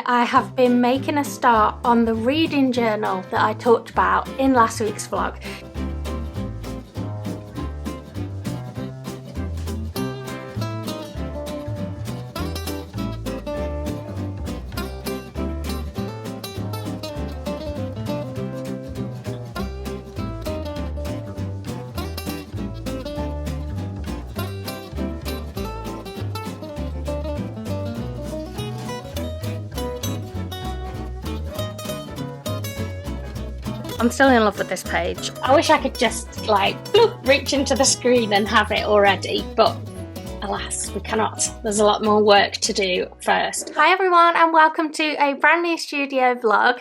I have been making a start on the reading journal that I talked about in last week's vlog. I'm still in love with this page. I wish I could just like bloop, reach into the screen and have it already, but alas, we cannot. There's a lot more work to do first. Hi everyone and welcome to a brand new studio vlog.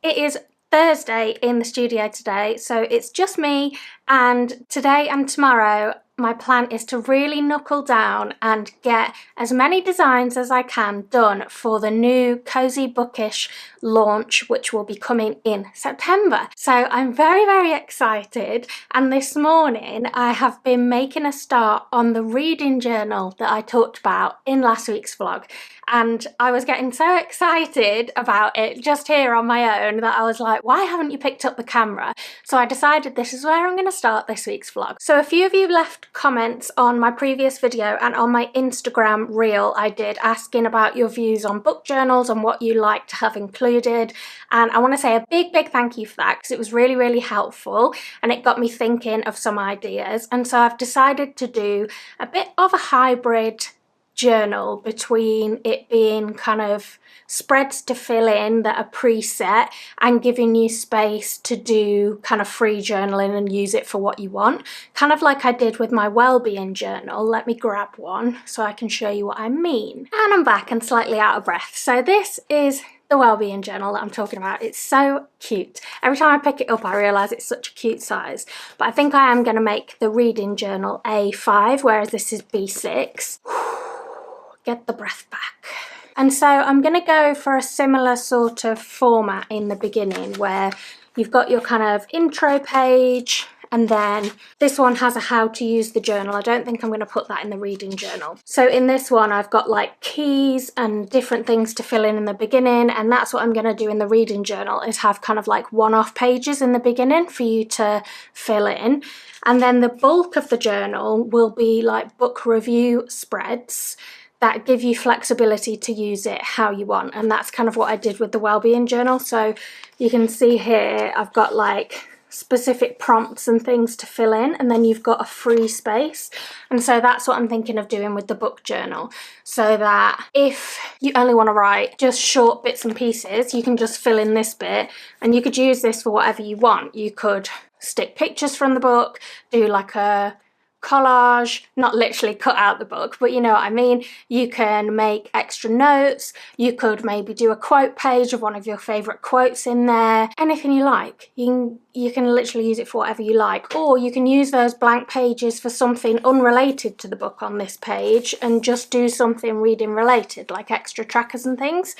It is Thursday in the studio today, so it's just me, and today and tomorrow my plan is to really knuckle down and get as many designs as I can done for the new Cozy Bookish launch, which will be coming in September. So I'm very excited, and this morning I have been making a start on the reading journal that I talked about in last week's vlog, and I was getting so excited about it just here on my own that I was like, why haven't you picked up the camera? So I decided this is where I'm going to start this week's vlog. So a few of you left comments on my previous video and on my Instagram reel I did, asking about your views on book journals and what you like to have included, and I want to say a big thank you for that, because it was really helpful and it got me thinking of some ideas. And so I've decided to do a bit of a hybrid journal between it being kind of spreads to fill in that are preset and giving you space to do kind of free journaling and use it for what you want, kind of like I did with my well-being journal. Let me grab one so I can show you what I mean. And I'm back and slightly out of breath. So this is the well-being journal that I'm talking about. It's so cute. Every time I pick it up I realise it's such a cute size, but I think I am going to make the reading journal A5, whereas this is B6. Get the breath back. And so I'm going to go for a similar sort of format in the beginning, where you've got your kind of intro page, and then this one has a how to use the journal. I don't think I'm going to put that in the reading journal. So in this one I've got like keys and different things to fill in the beginning, and that's what I'm going to do in the reading journal, is have kind of like one-off pages in the beginning for you to fill in. And then the bulk of the journal will be like book review spreads that give you flexibility to use it how you want. And that's kind of what I did with the wellbeing journal. So you can see here I've got like specific prompts and things to fill in, and then you've got a free space. And so that's what I'm thinking of doing with the book journal, so that if you only want to write just short bits and pieces, you can just fill in this bit, and you could use this for whatever you want. You could stick pictures from the book, do like a collage, not literally cut out the book, but you know what I mean. You can make extra notes, you could maybe do a quote page of one of your favourite quotes in there, anything you like. You can literally use it for whatever you like, or you can use those blank pages for something unrelated to the book on this page and just do something reading related, like extra trackers and things.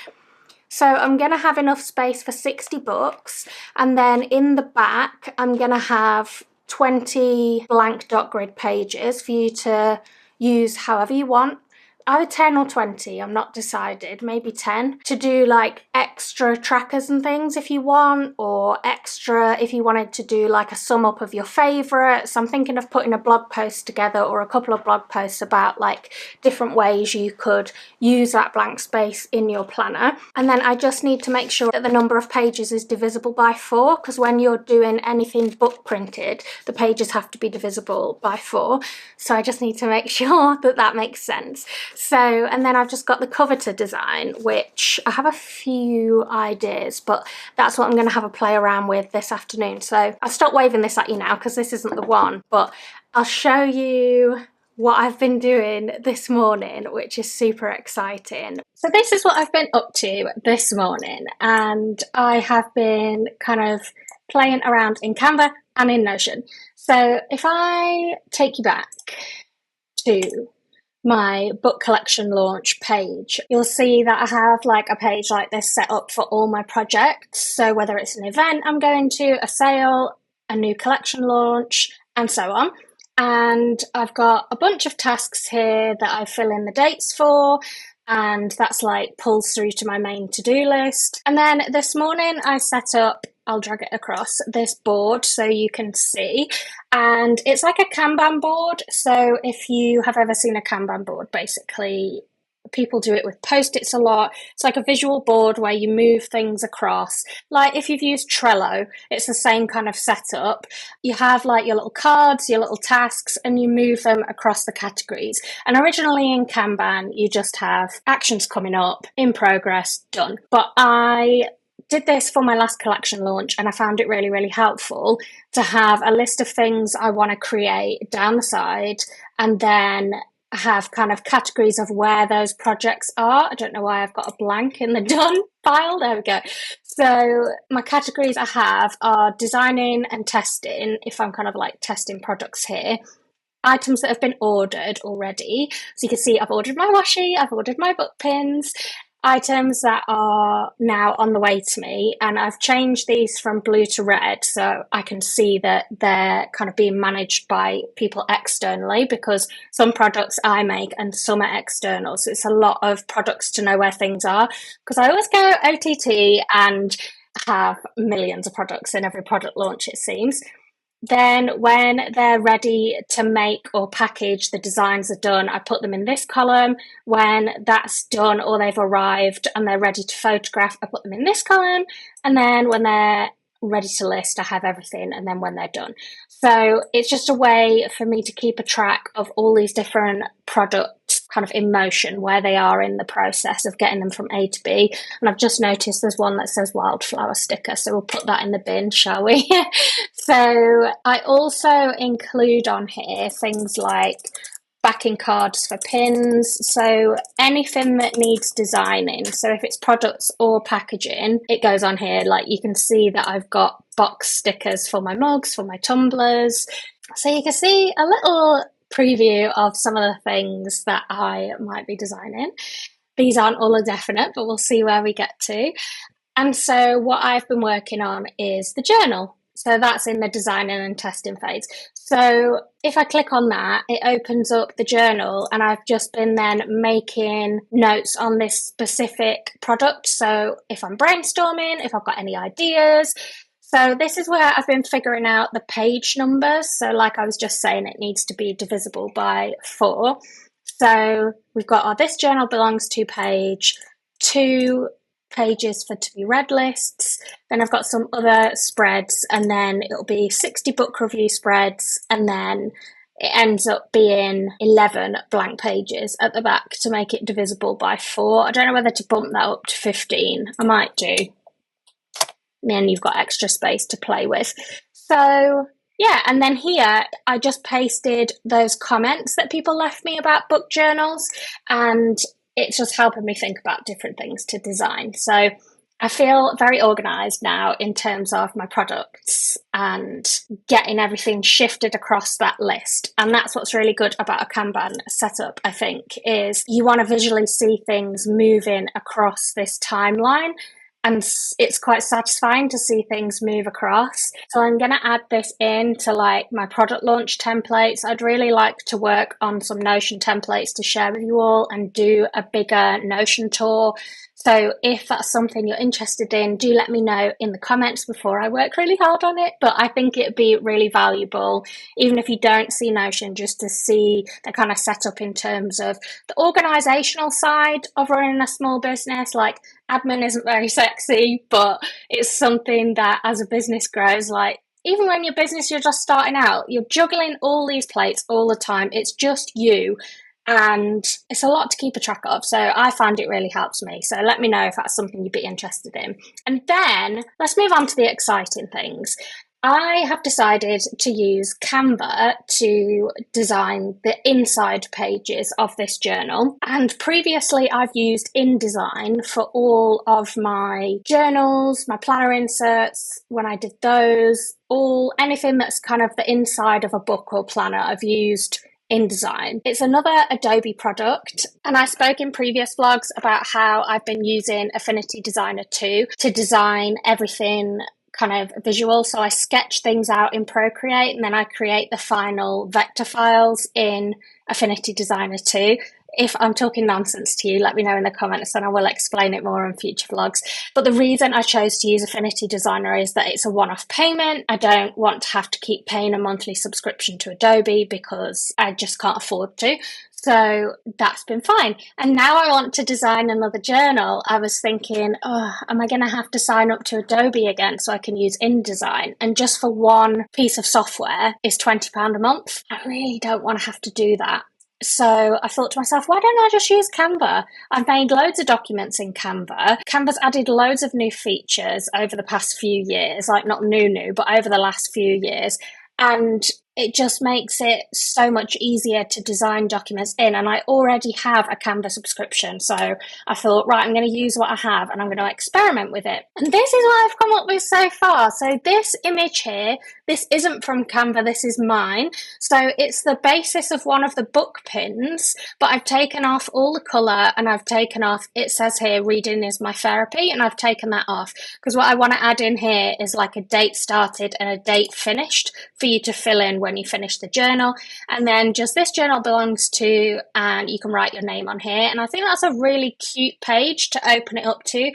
So I'm going to have enough space for 60 books, and then in the back I'm going to have 20 blank dot grid pages for you to use however you want. Either 10 or 20, I'm not decided, maybe 10, to do like extra trackers and things if you want, or extra if you wanted to do like a sum up of your favourites. I'm thinking of putting a blog post together, or a couple of blog posts about like different ways you could use that blank space in your planner. And then I just need to make sure that the number of pages is divisible by 4, because when you're doing anything book printed, the pages have to be divisible by 4. So I just need to make sure that that makes sense. So, and then I've just got the cover to design, which I have a few ideas, but that's what I'm going to have a play around with this afternoon. So I'll stop waving this at you now because this isn't the one, but I'll show you what I've been doing this morning, which is super exciting. So this is what I've been up to this morning, and I have been kind of playing around in Canva and in Notion. So if I take you back to my book collection launch page, you'll see that I have like a page like this set up for all my projects. So whether it's an event I'm going to, a sale, a new collection launch, and so on. And I've got a bunch of tasks here that I fill in the dates for. and that's like pulls through to my main to-do list. And then this morning I set up, I'll drag it across, this board so you can see, and it's like a Kanban board. So if you have ever seen a Kanban board, basically people do it with post-its a lot. It's like a visual board where you move things across. Like if you've used Trello, it's the same kind of setup. You have like your little cards, your little tasks, and you move them across the categories. And originally in Kanban, you just have actions coming up, in progress, done. But I did this for my last collection launch, and I found it really, really helpful to have a list of things I want to create down the side, and then have kind of categories of where those projects are. I don't know why I've got a blank in the done file. There we go. So my categories I have are designing and testing, if I'm kind of like testing products here. Items that have been ordered already. So you can see I've ordered my washi, I've ordered my book pins. Items that are now on the way to me, and I've changed these from blue to red so I can see that they're kind of being managed by people externally, because some products I make and some are external, so it's a lot of products to know where things are, because I always go OTT and have millions of products in every product launch, it seems. Then when they're ready to make or package, the designs are done, I put them in this column. When that's done or they've arrived and they're ready to photograph, I put them in this column. And then when they're ready to list, I have everything, and then when they're done. So it's just a way for me to keep a track of all these different products kind of in motion, where they are in the process of getting them from A to B. And I've just noticed there's one that says wildflower sticker, so we'll put that in the bin, shall we? So I also include on here things like backing cards for pins, so anything that needs designing. So if it's products or packaging, it goes on here. Like you can see that I've got box stickers for my mugs, for my tumblers. So you can see a little preview of some of the things that I might be designing. These aren't all a definite, but we'll see where we get to. And so what I've been working on is the journal. So that's in the designing and testing phase. So if I click on that, it opens up the journal, and I've just been then making notes on this specific product. So if I'm brainstorming, if I've got any ideas. So this is where I've been figuring out the page numbers. So like I was just saying, it needs to be divisible by 4. So we've got this journal belongs to page 2 pages for to be read lists. Then I've got some other spreads, and then it'll be 60 book review spreads, and then it ends up being 11 blank pages at the back to make it divisible by 4. I don't know whether to bump that up to 15. I might do. Then you've got extra space to play with. So yeah, and then here I just pasted those comments that people left me about book journals, and it's just helping me think about different things to design. So I feel very organised now in terms of my products and getting everything shifted across that list. And that's what's really good about a Kanban setup, I think, is you want to visually see things moving across this timeline. And it's quite satisfying to see things move across. So I'm going to add this in to like my product launch templates. I'd really like to work on some Notion templates to share with you all and do a bigger Notion tour. So if that's something you're interested in, do let me know in the comments before I work really hard on it. But I think it'd be really valuable, even if you don't see Notion, just to see the kind of setup in terms of the organizational side of running a small business. Like admin isn't very sexy, but it's something that as a business grows, like even when your business, you're just starting out, you're juggling all these plates all the time. It's just you. And it's a lot to keep a track of. So I find it really helps me. So let me know if that's something you'd be interested in. And then let's move on to the exciting things. I have decided to use Canva to design the inside pages of this journal. And previously I've used InDesign for all of my journals, my planner inserts, when I did those, anything that's kind of the inside of a book or planner, I've used InDesign. It's another Adobe product, and I spoke in previous vlogs about how I've been using Affinity Designer 2 to design everything kind of visual. So I sketch things out in Procreate, and then I create the final vector files in Affinity Designer 2. If I'm talking nonsense to you, let me know in the comments and I will explain it more in future vlogs. But the reason I chose to use Affinity Designer is that it's a one-off payment. I don't want to have to keep paying a monthly subscription to Adobe because I just can't afford to. So that's been fine. And now I want to design another journal. I was thinking, oh, am I going to have to sign up to Adobe again so I can use InDesign? And just for one piece of software is £20 a month. I really don't want to have to do that. So I thought to myself, why don't I just use Canva? I've made loads of documents in Canva. Canva's added loads of new features over the past few years, like not new, but over the last few years. And it just makes it so much easier to design documents in. And I already have a Canva subscription. So I thought, right, I'm going to use what I have and I'm going to experiment with it. And this is what I've come up with so far. So this image here, this isn't from Canva, this is mine. So it's the basis of one of the book pins, but I've taken off all the colour and I've taken off, it says here, reading is my therapy, and I've taken that off because what I want to add in here is like a date started and a date finished for you to fill in when you finish the journal. And then just this journal belongs to, and you can write your name on here. And I think that's a really cute page to open it up to.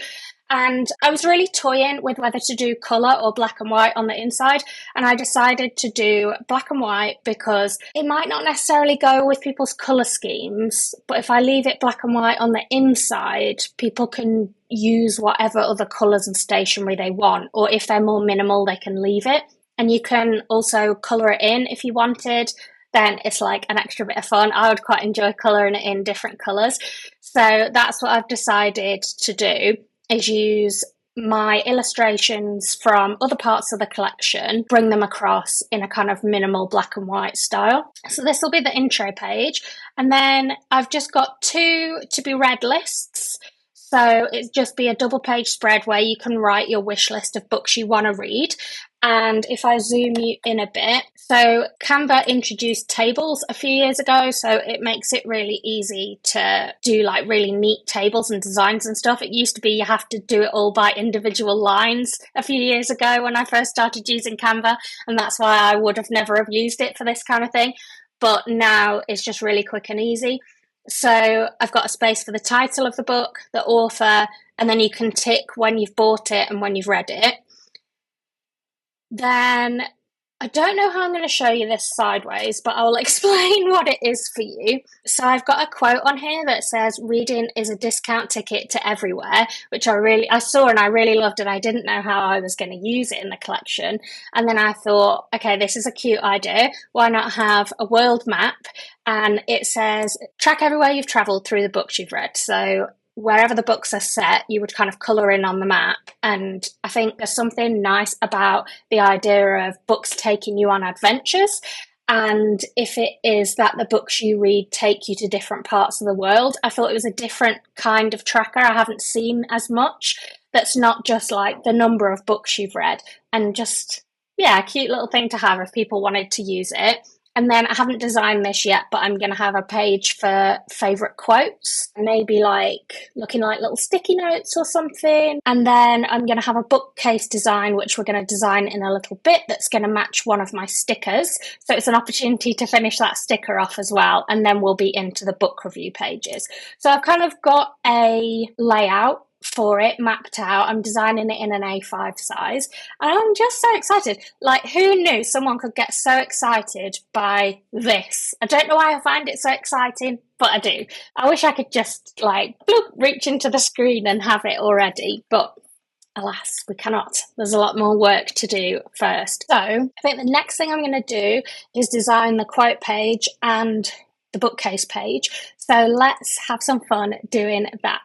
And I was really toying with whether to do colour or black and white on the inside. And I decided to do black and white because it might not necessarily go with people's colour schemes. But if I leave it black and white on the inside, people can use whatever other colours and stationery they want. Or if they're more minimal, they can leave it. And you can also colour it in if you wanted. Then it's like an extra bit of fun. I would quite enjoy colouring it in different colours. So that's what I've decided to do, is use my illustrations from other parts of the collection, bring them across in a kind of minimal black and white style. So this will be the intro page. And then I've just got 2 to be read lists. So it's just be a double page spread where you can write your wish list of books you want to read. And if I zoom you in a bit, so Canva introduced tables a few years ago, so it makes it really easy to do like really neat tables and designs and stuff. It used to be you have to do it all by individual lines a few years ago when I first started using Canva, and that's why I would have never have used it for this kind of thing. But now it's just really quick and easy. So I've got a space for the title of the book, the author, and then you can tick when you've bought it and when you've read it. Then I don't know how I'm going to show you this sideways, but I'll explain what it is for you. So I've got a quote on here that says, reading is a discount ticket to everywhere, which I saw and I really loved, and I didn't know how I was going to use it in the collection. And then I thought, okay, this is a cute idea. Why not have a world map? And it says, track everywhere you've travelled through the books you've read. So wherever the books are set, you would kind of colour in on the map. And I think there's something nice about the idea of books taking you on adventures. And if it is that the books you read take you to different parts of the world, I thought it was a different kind of tracker I haven't seen as much. That's not just like the number of books you've read. And just, yeah, a cute little thing to have if people wanted to use it. And then I haven't designed this yet, but I'm going to have a page for favourite quotes, maybe like looking like little sticky notes or something. And then I'm going to have a bookcase design, which we're going to design in a little bit, that's going to match one of my stickers. So it's an opportunity to finish that sticker off as well. And then we'll be into the book review pages. So I've kind of got a layout for it mapped out. I'm designing it in an A5 size and I'm just so excited. Like, who knew someone could get so excited by this? I don't know why I find it so exciting, but I do. I wish I could just like bloop, reach into the screen and have it already, but alas, we cannot. There's a lot more work to do first. So I think the next thing I'm going to do is design the quote page and the bookcase page. So let's have some fun doing that.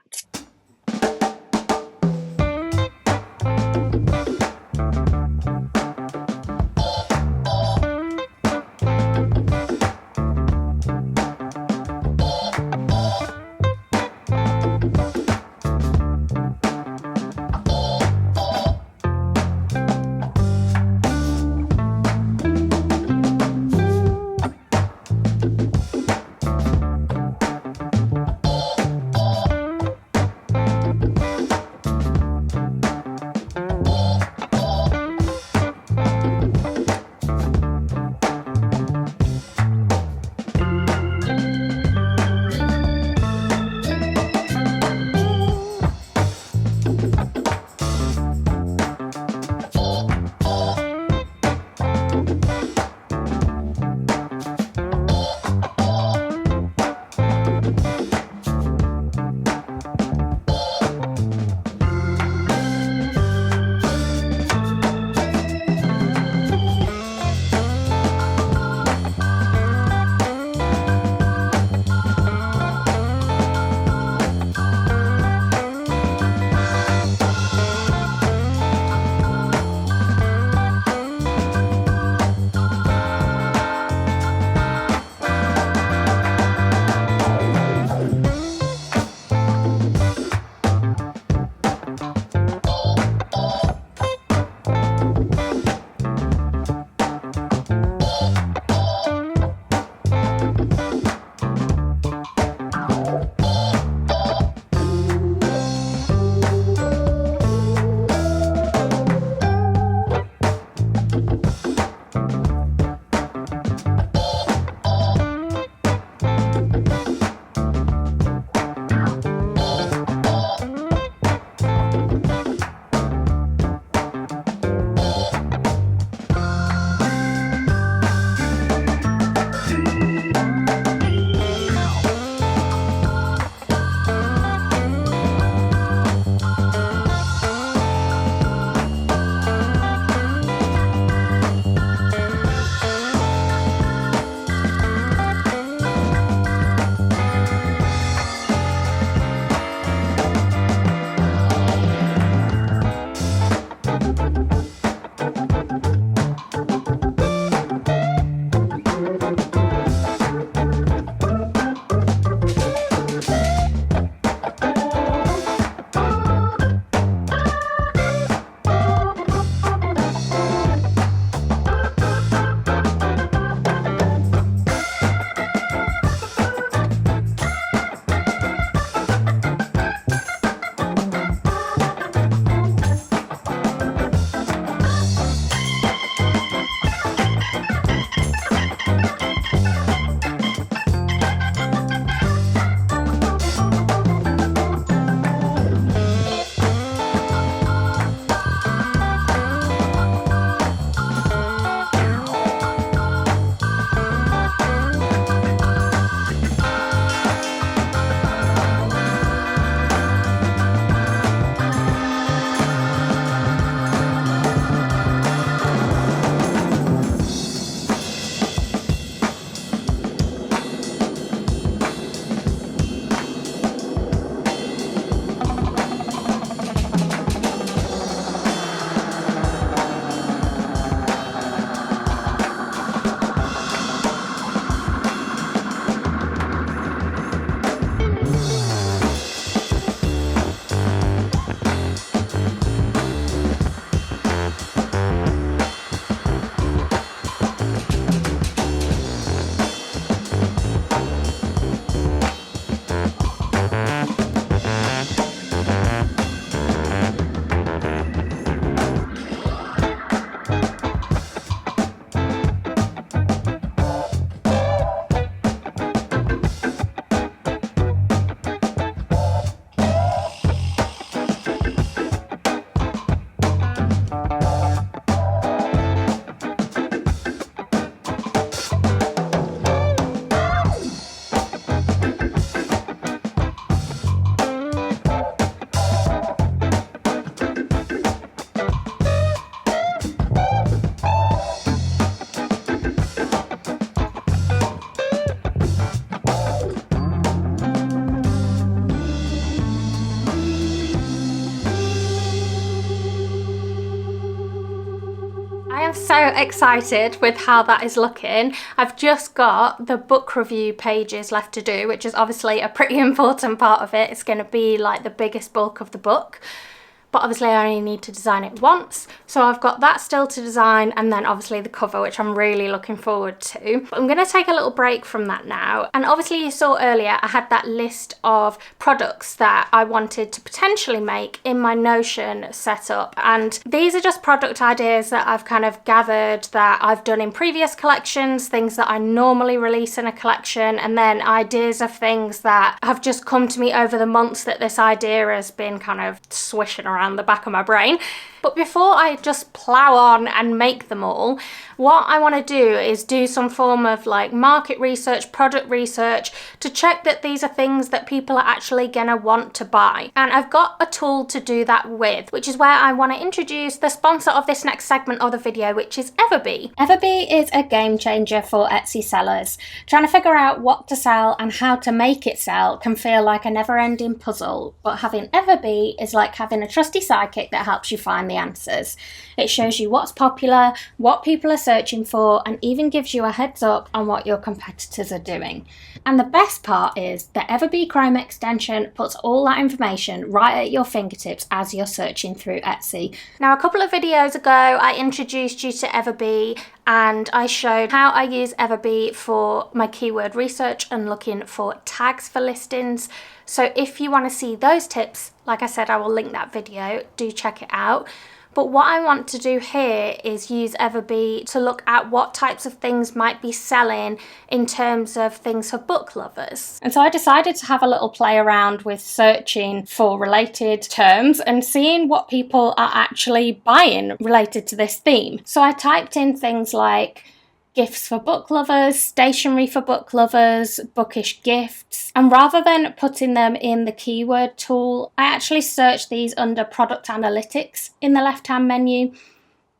I'm so excited with how that is looking. I've just got the book review pages left to do, which is obviously a pretty important part of it. It's going to be like the biggest bulk of the book. But obviously I only need to design it once. So I've got that still to design, and then obviously the cover, which I'm really looking forward to. But I'm going to take a little break from that now. And obviously you saw earlier I had that list of products that I wanted to potentially make in my Notion setup. And these are just product ideas that I've kind of gathered that I've done in previous collections, things that I normally release in a collection, and then ideas of things that have just come to me over the months that this idea has been kind of swishing around the back of my brain. But before I just plow on and make them all, what I want to do is do some form of like market research, product research, to check that these are things that people are actually gonna want to buy. And I've got a tool to do that with, which is where I want to introduce the sponsor of this next segment of the video, which is Everbee. Everbee is a game changer for Etsy sellers. Trying to figure out what to sell and how to make it sell can feel like a never-ending puzzle, but having Everbee is like having a trusty sidekick that helps you find the answers. It shows you what's popular, what people are searching for, and even gives you a heads up on what your competitors are doing. And the best part is the Everbee Chrome extension puts all that information right at your fingertips as you're searching through Etsy. Now, a couple of videos ago I introduced you to Everbee and I showed how I use Everbee for my keyword research and looking for tags for listings. So if you want to see those tips, like I said, I will link that video, do check it out. But what I want to do here is use Everbee to look at what types of things might be selling in terms of things for book lovers. And so I decided to have a little play around with searching for related terms and seeing what people are actually buying related to this theme. So I typed in things like gifts for book lovers, stationery for book lovers, bookish gifts. And rather than putting them in the keyword tool, I actually searched these under product analytics in the left-hand menu.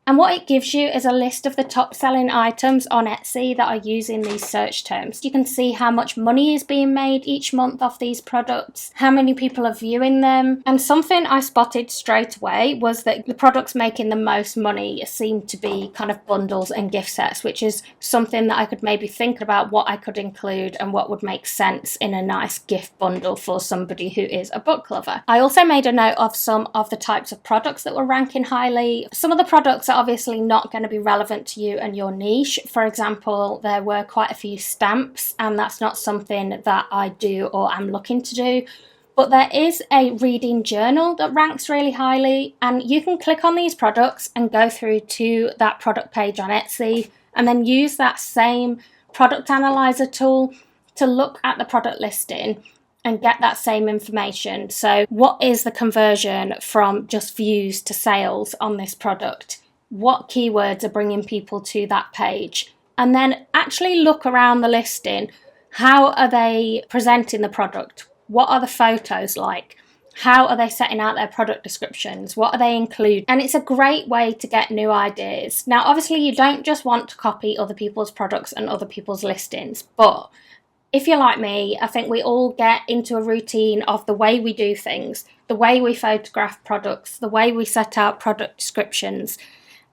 And what it gives you is a list of the top selling items on Etsy that are using these search terms. You can see how much money is being made each month off these products, how many people are viewing them. And something I spotted straight away was that the products making the most money seemed to be kind of bundles and gift sets, which is something that I could maybe think about what I could include and what would make sense in a nice gift bundle for somebody who is a book lover. I also made a note of some of the types of products that were ranking highly. Some of the products are obviously not going to be relevant to you and your niche. For example, there were quite a few stamps, and that's not something that I do or am looking to do. But there is a reading journal that ranks really highly, and you can click on these products and go through to that product page on Etsy and then use that same product analyzer tool to look at the product listing and get that same information. So what is the conversion from just views to sales on this product? What keywords are bringing people to that page? And then actually look around the listing. How are they presenting the product? What are the photos like? How are they setting out their product descriptions? What are they including? And it's a great way to get new ideas. Now, obviously, you don't just want to copy other people's products and other people's listings, but if you're like me, I think we all get into a routine of the way we do things, the way we photograph products, the way we set out product descriptions.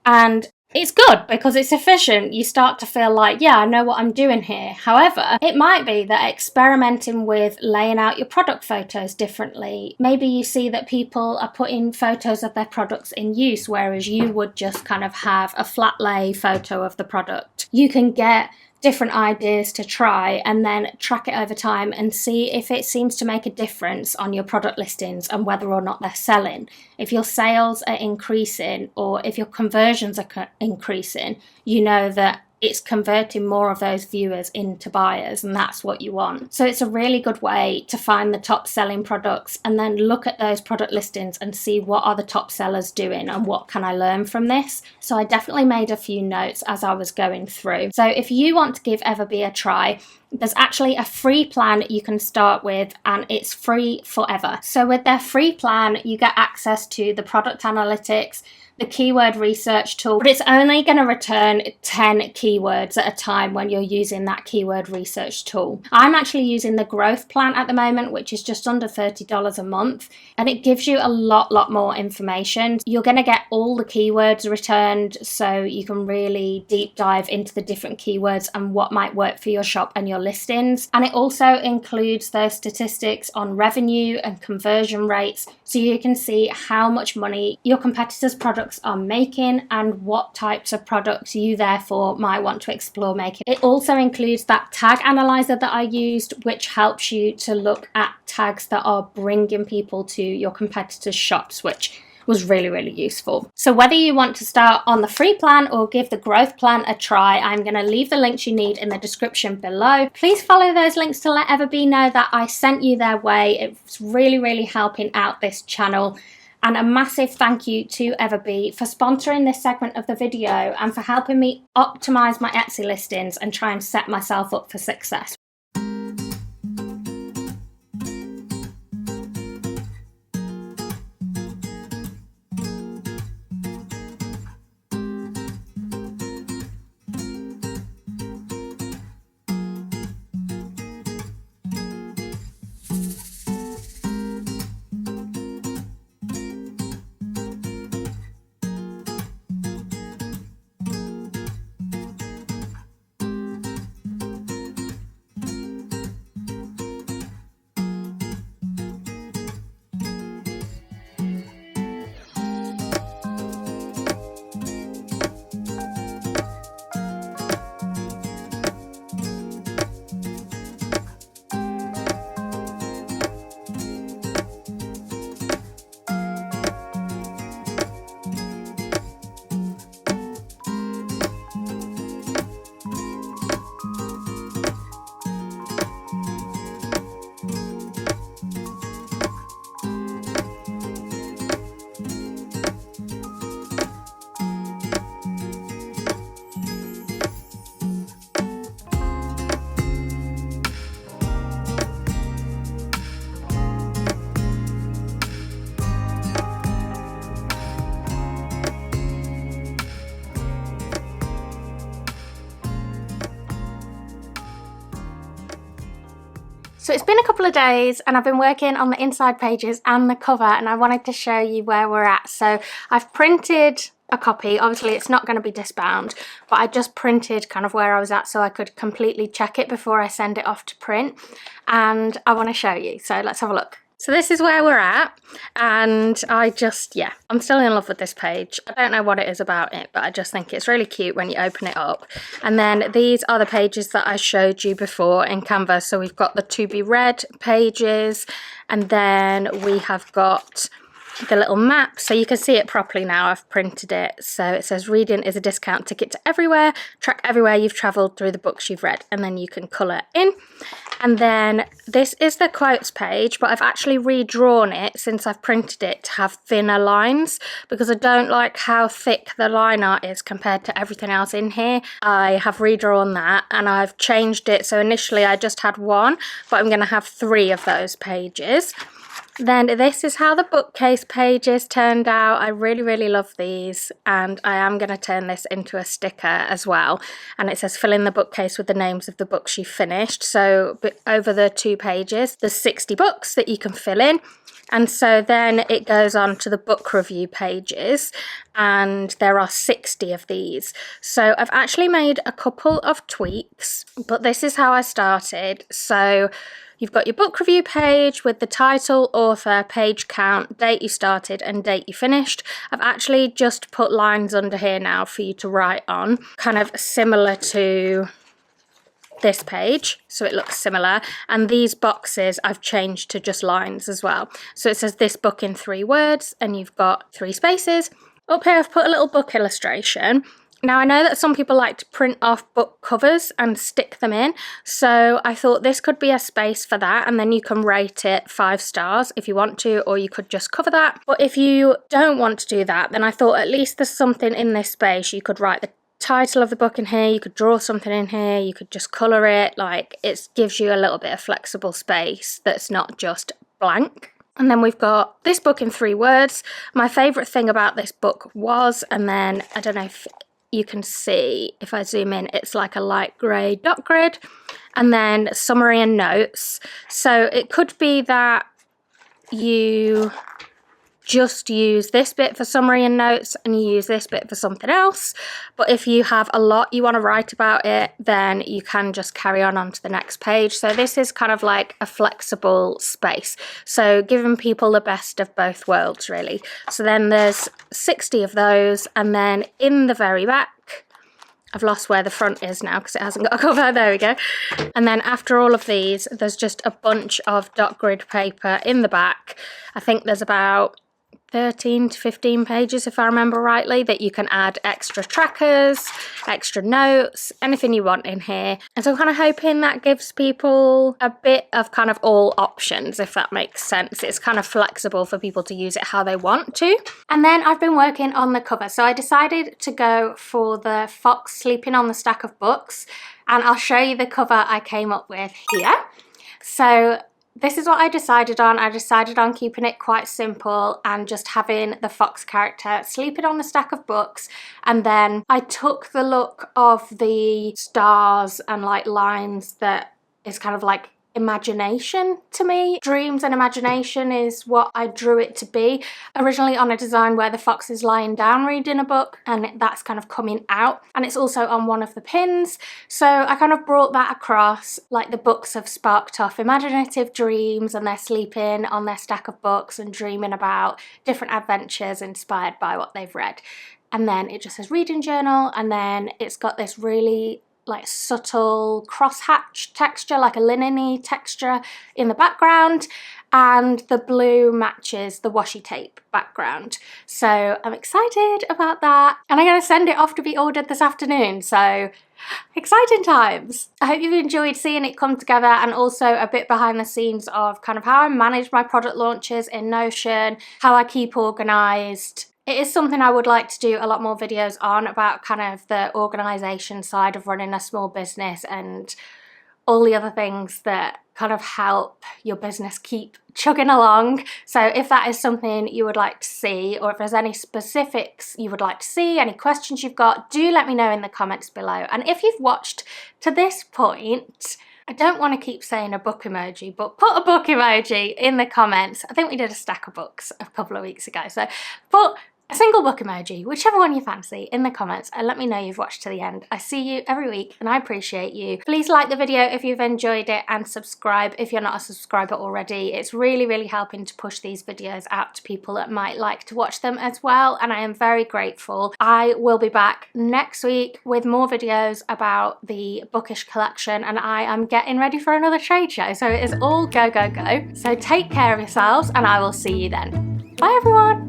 And it's good because it's efficient. You start to feel like, yeah, I know what I'm doing here. However, it might be that experimenting with laying out your product photos differently, maybe you see that people are putting photos of their products in use, whereas you would just kind of have a flat lay photo of the product. You can get different ideas to try and then track it over time and see if it seems to make a difference on your product listings and whether or not they're selling. If your sales are increasing or if your conversions are increasing, you know that it's converting more of those viewers into buyers, and that's what you want. So it's a really good way to find the top selling products and then look at those product listings and see what are the top sellers doing and what can I learn from this. So I definitely made a few notes as I was going through. So if you want to give Everbee a try, There's actually a free plan you can start with, and it's free forever. So with their free plan, you get access to the product analytics, the keyword research tool, but it's only going to return 10 keywords at a time when you're using that keyword research tool. I'm actually using the growth plan at the moment, which is just under $30 a month, and it gives you a lot more information. You're going to get all the keywords returned, so you can really deep dive into the different keywords and what might work for your shop and your listings. And it also includes those statistics on revenue and conversion rates, so you can see how much money your competitors' products are making and what types of products you therefore might want to explore making. It also includes that tag analyzer that I used, which helps you to look at tags that are bringing people to your competitors' shops, which was really useful. So whether you want to start on the free plan or give the growth plan a try, I'm going to leave the links you need in the description below. Please follow those links to let Everbee know that I sent you their way. It's really helping out this channel. And a massive thank you to Everbee for sponsoring this segment of the video and for helping me optimize my Etsy listings and try and set myself up for success. So it's been a couple of days and I've been working on the inside pages and the cover, and I wanted to show you where we're at. So I've printed a copy. Obviously it's not going to be disbound, but I just printed kind of where I was at so I could completely check it before I send it off to print, and I want to show you. So let's have a look. So this is where we're at, and I'm still in love with this page. I don't know what it is about it, but I just think it's really cute when you open it up. And then these are the pages that I showed you before in Canva. So we've got the to be read pages, and then we have got the little map, so you can see it properly now. I've printed it. So it says reading is a discount ticket to everywhere. Track everywhere you've travelled through the books you've read, and then you can colour in. And then this is the quotes page, but I've actually redrawn it since I've printed it to have thinner lines, because I don't like how thick the line art is compared to everything else in here. I have redrawn that and I've changed it. So initially I just had one, but I'm going to have 3 of those pages. Then this is how the bookcase pages turned out. I really love these, and I am going to turn this into a sticker as well. And it says fill in the bookcase with the names of the books you finished. So over the 2 pages there's 60 books that you can fill in. And so then it goes on to the book review pages, and there are 60 of these. So I've actually made a couple of tweaks, but this is how I started. So you've got your book review page with the title, author, page count, date you started and date you finished. I've actually just put lines under here now for you to write on, kind of similar to this page, so it looks similar. And these boxes I've changed to just lines as well. So it says this book in 3 words, and you've got 3 spaces. Up here I've put a little book illustration. Now I know that some people like to print off book covers and stick them in, so I thought this could be a space for that, and then you can rate it 5 stars if you want to, or you could just cover that. But if you don't want to do that, then I thought at least there's something in this space you could write the title of the book in here, you could draw something in here, you could just colour it, like it gives you a little bit of flexible space that's not just blank. And then we've got this book in 3 words. My favourite thing about this book was, and then I don't know if you can see, if I zoom in, it's like a light grey dot grid, and then summary and notes. So it could be that you just use this bit for summary and notes and you use this bit for something else, but if you have a lot you want to write about it, then you can just carry on to the next page. So this is kind of like a flexible space, so giving people the best of both worlds really. So then there's 60 of those, and then in the very back, I've lost where the front is now because it hasn't got a cover, there we go. And then after all of these, there's just a bunch of dot grid paper in the back. I think there's about 13 to 15 pages, if I remember rightly, that you can add extra trackers, extra notes, anything you want in here. And so I'm kind of hoping that gives people a bit of kind of all options, if that makes sense. It's kind of flexible for people to use it how they want to. And then I've been working on the cover. So I decided to go for the fox sleeping on the stack of books, and I'll show you the cover I came up with here. So this is what I decided on. I decided on keeping it quite simple and just having the fox character sleeping on the stack of books, and then I took the look of the stars and like lines that is kind of like imagination to me. Dreams and imagination is what I drew it to be. Originally on a design where the fox is lying down reading a book, and that's kind of coming out, and it's also on one of the pins. So I kind of brought that across, like the books have sparked off imaginative dreams and they're sleeping on their stack of books and dreaming about different adventures inspired by what they've read. And then it just says reading journal, and then it's got this really like subtle crosshatch texture, like a linen-y texture in the background, and the blue matches the washi tape background. So I'm excited about that, and I'm going to send it off to be ordered this afternoon, so exciting times. I hope you've enjoyed seeing it come together, and also a bit behind the scenes of kind of how I manage my product launches in Notion, how I keep organised. It is something I would like to do a lot more videos on, about kind of the organisation side of running a small business and all the other things that kind of help your business keep chugging along. So if that is something you would like to see, or if there's any specifics you would like to see, any questions you've got, do let me know in the comments below. And if you've watched to this point, I don't want to keep saying a book emoji, but put a book emoji in the comments. I think we did a stack of books a couple of weeks ago, so put a single book emoji, whichever one you fancy, in the comments, and let me know you've watched to the end. I see you every week and I appreciate you. Please like the video if you've enjoyed it, and subscribe if you're not a subscriber already. It's really, really helping to push these videos out to people that might like to watch them as well, and I am very grateful. I will be back next week with more videos about the Bookish collection, and I am getting ready for another trade show, so it is all go, go, go. So take care of yourselves, and I will see you then. Bye everyone!